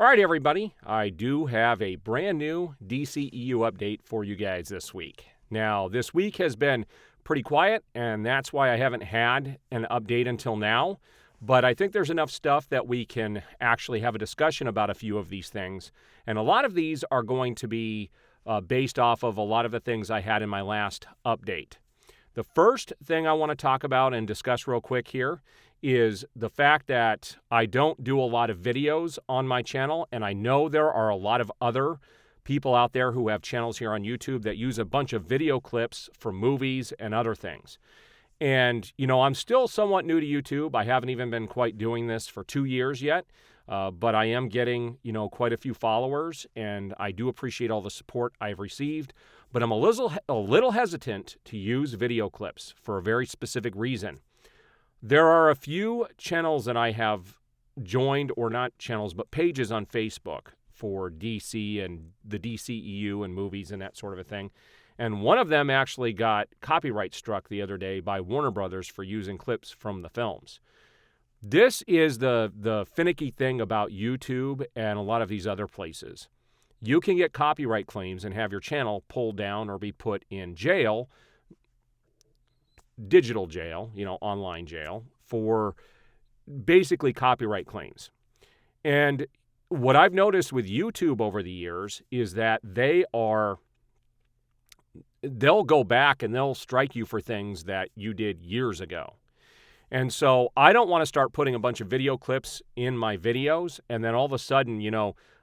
All right, everybody, I do have a brand new DCEU update for you guys this week. Now, this week has been pretty quiet, and that's why I haven't had an update until now. But I think there's enough stuff that we can actually have a discussion about a few of these things. And a lot of these are going to be based off of a lot of the things I had in my last update. The first thing I want to talk about and discuss real quick here is the fact that I don't do a lot of videos on my channel, and I know there are a lot of other people out there who have channels here on YouTube that use a bunch of video clips for movies and other things. And, I'm still somewhat new to YouTube. I haven't even been quite doing this for 2 years yet, but I am getting, quite a few followers, and I do appreciate all the support I've received. But I'm a little hesitant to use video clips for a very specific reason. There are a few channels that I have joined, or not channels, but pages on Facebook for DC and the DCEU and movies and that sort of a thing. And one of them actually got copyright struck the other day by Warner Brothers for using clips from the films. This is the finicky thing about YouTube and a lot of these other places. You can get copyright claims and have your channel pulled down or be put in jail, digital jail, online jail, for basically copyright claims. And what I've noticed with YouTube over the years is that they'll go back and they'll strike you for things that you did years ago. And so I don't want to start putting a bunch of video clips in my videos, and then all of a sudden,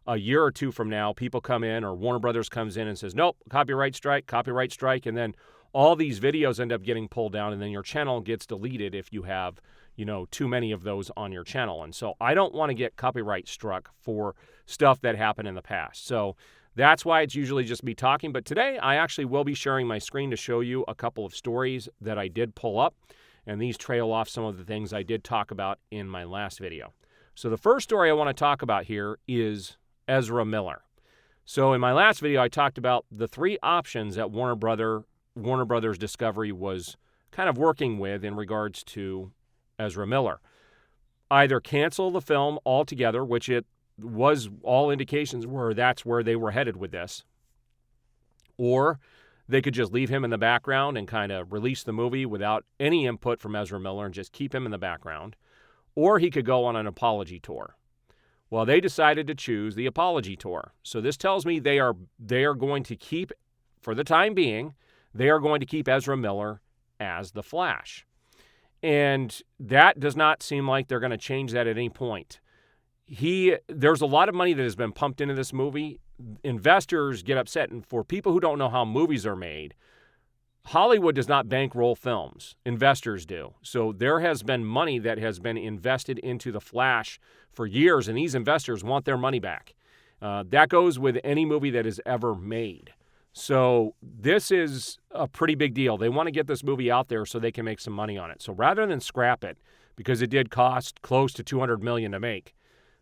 a year or two from now, people come in, or Warner Brothers comes in and says, nope, copyright strike, and then all these videos end up getting pulled down, and then your channel gets deleted if you have, too many of those on your channel. And so I don't want to get copyright struck for stuff that happened in the past. So that's why it's usually just me talking. But today I actually will be sharing my screen to show you a couple of stories that I did pull up, and these trail off some of the things I did talk about in my last video. So the first story I want to talk about here is Ezra Miller. So in my last video, I talked about the three options that Warner Brothers Discovery was kind of working with in regards to Ezra Miller. Either cancel the film altogether, which it was, all indications were that's where they were headed with this, or they could just leave him in the background and kind of release the movie without any input from Ezra Miller and just keep him in the background, or he could go on an apology tour. Well, they decided to choose the apology tour. So this tells me they are going to keep, for the time being, they are going to keep Ezra Miller as the Flash. And that does not seem like they're going to change that at any point. There's a lot of money that has been pumped into this movie. Investors get upset, and for people who don't know how movies are made, Hollywood does not bankroll films. Investors do. So there has been money that has been invested into The Flash for years, and these investors want their money back. That goes with any movie that is ever made. So this is a pretty big deal. They want to get this movie out there so they can make some money on it. So rather than scrap it, because it did cost close to $200 million to make,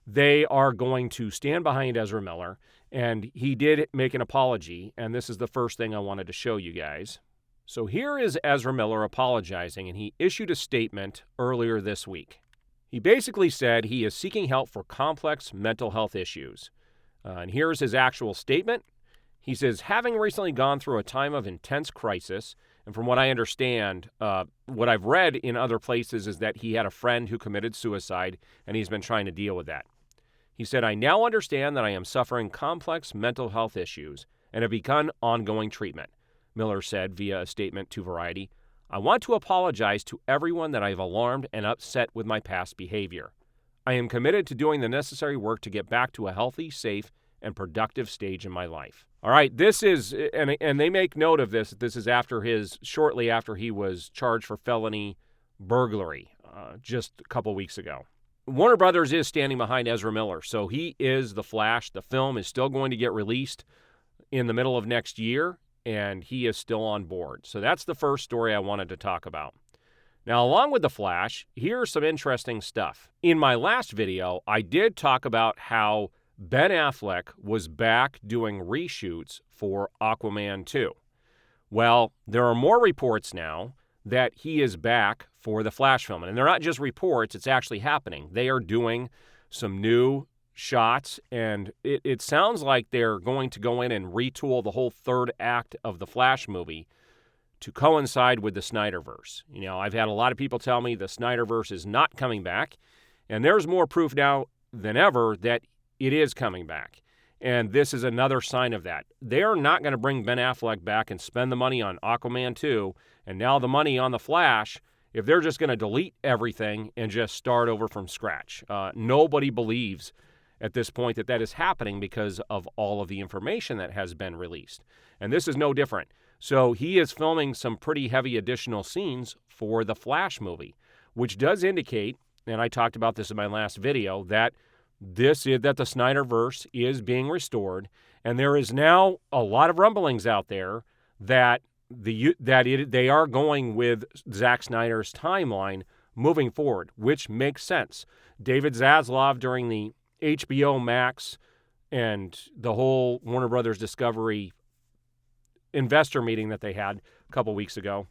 they are going to stand behind Ezra Miller, and he did make an apology, and this is the first thing I wanted to show you guys. So here is Ezra Miller apologizing, and he issued a statement earlier this week. He basically said he is seeking help for complex mental health issues. And here's his actual statement. He says, having recently gone through a time of intense crisis, and from what I understand, what I've read in other places is that he had a friend who committed suicide, and he's been trying to deal with that. He said, I now understand that I am suffering complex mental health issues and have begun ongoing treatment. Miller said via a statement to Variety, I want to apologize to everyone that I have alarmed and upset with my past behavior. I am committed to doing the necessary work to get back to a healthy, safe, and productive stage in my life. All right, this is, and they make note of this. This is shortly after he was charged for felony burglary just a couple weeks ago. Warner Brothers is standing behind Ezra Miller, so he is the Flash. The film is still going to get released in the middle of next year, and he is still on board. So that's the first story I wanted to talk about. Now, along with the Flash, here's some interesting stuff. In my last video, I did talk about how Ben Affleck was back doing reshoots for Aquaman 2. Well, there are more reports now that he is back for the Flash film. And they're not just reports, it's actually happening. They are doing some new shots, and it sounds like they're going to go in and retool the whole third act of the Flash movie to coincide with the Snyderverse. I've had a lot of people tell me the Snyderverse is not coming back, and there's more proof now than ever that it is coming back. And this is another sign of that. They're not going to bring Ben Affleck back and spend the money on Aquaman 2 and now the money on The Flash if they're just going to delete everything and just start over from scratch. Nobody believes at this point that is happening because of all of the information that has been released. And this is no different. So he is filming some pretty heavy additional scenes for the Flash movie, which does indicate, and I talked about this in my last video, that the Snyderverse is being restored, and there is now a lot of rumblings out there that they are going with Zack Snyder's timeline moving forward, which makes sense. David Zaslav, during the HBO Max and the whole Warner Brothers Discovery investor meeting that they had a couple weeks ago,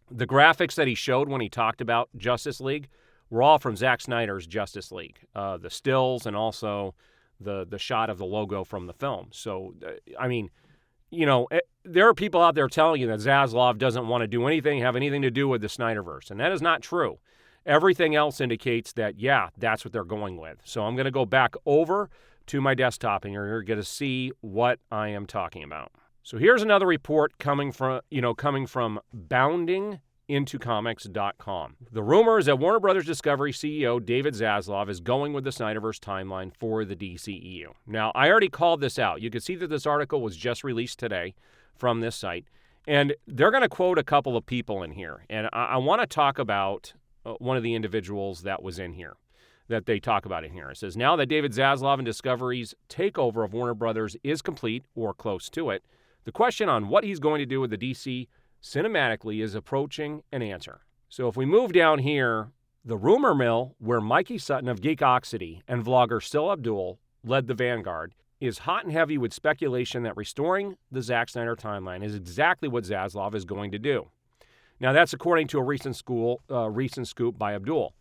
the graphics that he showed when he talked about Justice League were all from Zack Snyder's Justice League, the stills and also the shot of the logo from the film. So, there are people out there telling you that Zaslav doesn't want to do anything, have anything to do with the Snyderverse, and that is not true. Everything else indicates that, that's what they're going with. So I'm going to go back over to my desktop, and you're going to see what I am talking about. So here's another report coming from boundingintocomics.com. The rumor is that Warner Brothers Discovery CEO David Zaslav is going with the Snyderverse timeline for the DCEU. Now, I already called this out. You can see that this article was just released today from this site, and they're going to quote a couple of people in here. And I want to talk about one of the individuals that was in here, that they talk about in here. It says, now that David Zaslav and Discovery's takeover of Warner Brothers is complete or close to it, the question on what he's going to do with the DC cinematically is approaching an answer. So if we move down here, the rumor mill, where Mikey Sutton of Geekoxity and vlogger Still Abdul led the vanguard, is hot and heavy with speculation that restoring the Zack Snyder timeline is exactly what Zaslav is going to do. Now that's according to a recent scoop by Abdul.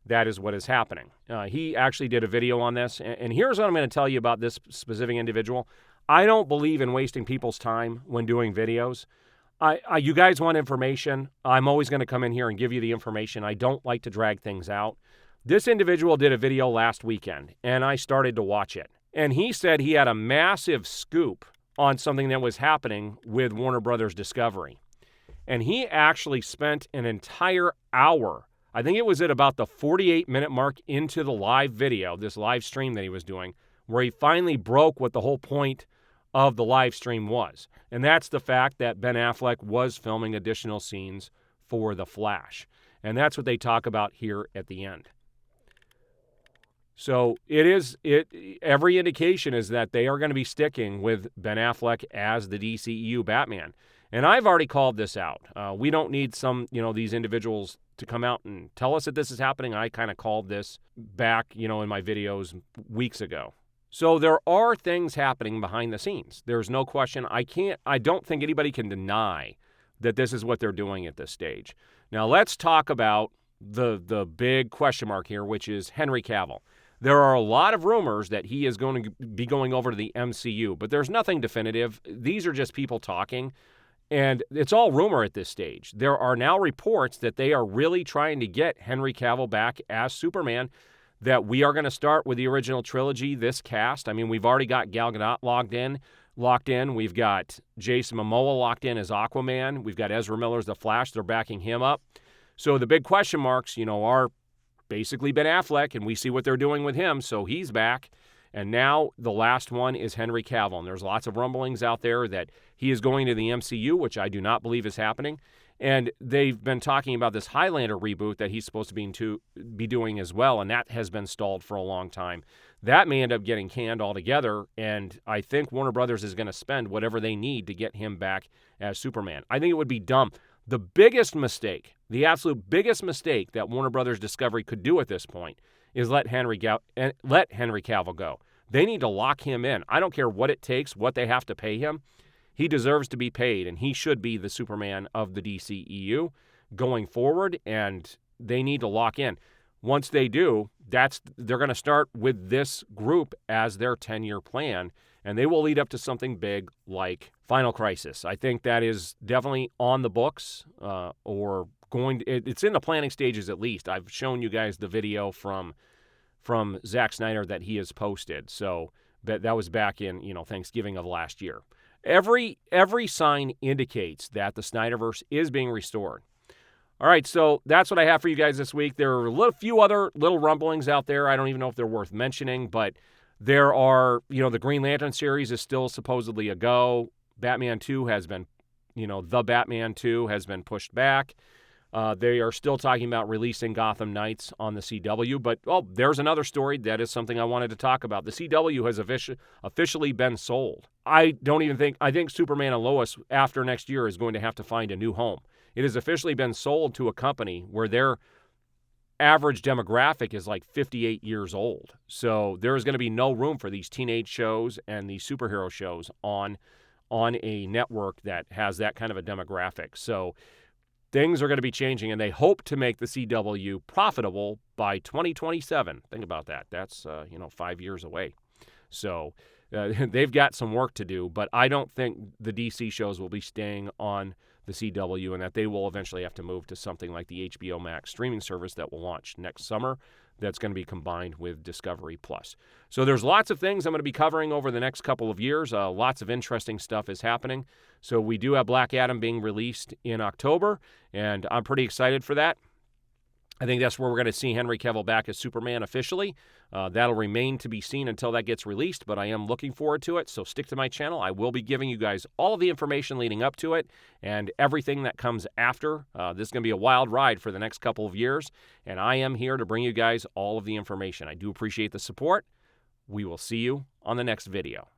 That is what is happening. He actually did a video on this, and here's what I'm going to tell you about this specific individual. I don't believe in wasting people's time when doing videos. You guys want information? I'm always going to come in here and give you the information. I don't like to drag things out. This individual did a video last weekend, and I started to watch it. And he said he had a massive scoop on something that was happening with Warner Brothers Discovery. And he actually spent an entire hour, I think it was at about the 48-minute mark into the live video, this live stream that he was doing, where he finally broke what the whole point of the live stream was. And that's the fact that Ben Affleck was filming additional scenes for The Flash. And that's what they talk about here at the end. So every indication is that they are going to be sticking with Ben Affleck as the DCEU Batman. And I've already called this out. We don't need these individuals to come out and tell us that this is happening. I kind of called this back, in my videos weeks ago. So there are things happening behind the scenes. There's no question. I don't think anybody can deny that this is what they're doing at this stage. Now let's talk about the big question mark here, which is Henry Cavill. There are a lot of rumors that he is going to be going over to the MCU, but there's nothing definitive. These are just people talking, and it's all rumor at this stage. There are now reports that they are really trying to get Henry Cavill back as Superman, that we are going to start with the original trilogy, this cast. I mean, we've already got Gal Gadot locked in. We've got Jason Momoa locked in as Aquaman. We've got Ezra Miller as the Flash. They're backing him up. So the big question marks, are basically Ben Affleck, and we see what they're doing with him, so he's back. And now the last one is Henry Cavill, and there's lots of rumblings out there that he is going to the MCU, which I do not believe is happening. And they've been talking about this Highlander reboot that he's supposed to be doing as well, and that has been stalled for a long time. That may end up getting canned altogether, and I think Warner Brothers is going to spend whatever they need to get him back as Superman. I think it would be dumb. The biggest mistake, the absolute biggest mistake that Warner Brothers Discovery could do at this point is let Henry Cavill go. They need to lock him in. I don't care what it takes, what they have to pay him. He deserves to be paid, and he should be the Superman of the DCEU going forward, and they need to lock in. once they do, they're going to start with this group as their 10-year plan, and they will lead up to something big like Final Crisis. I think that is definitely on the books, it's in the planning stages at least. I've shown you guys the video from Zack Snyder that he has posted. So that was back in, Thanksgiving of last year. Every sign indicates that the Snyderverse is being restored. All right, so that's what I have for you guys this week. There are a few other little rumblings out there. I don't even know if they're worth mentioning, but there are, the Green Lantern series is still supposedly a go. Batman 2 has been, the Batman 2 has been pushed back. They are still talking about releasing Gotham Knights on the CW, but, there's another story. That is something I wanted to talk about. The CW has officially been sold. I think Superman and Lois after next year is going to have to find a new home. It has officially been sold to a company where their average demographic is like 58 years old. So there is going to be no room for these teenage shows and these superhero shows on a network that has that kind of a demographic. So things are going to be changing, and they hope to make the CW profitable by 2027. Think about that. That's 5 years away. So they've got some work to do, but I don't think the DC shows will be staying on the CW, and that they will eventually have to move to something like the HBO Max streaming service that will launch next summer. That's going to be combined with Discovery Plus. So there's lots of things I'm going to be covering over the next couple of years. Lots of interesting stuff is happening. So we do have Black Adam being released in October, and I'm pretty excited for that. I think that's where we're going to see Henry Cavill back as Superman officially. That'll remain to be seen until that gets released, but I am looking forward to it, so stick to my channel. I will be giving you guys all the information leading up to it and everything that comes after. This is going to be a wild ride for the next couple of years, and I am here to bring you guys all of the information. I do appreciate the support. We will see you on the next video.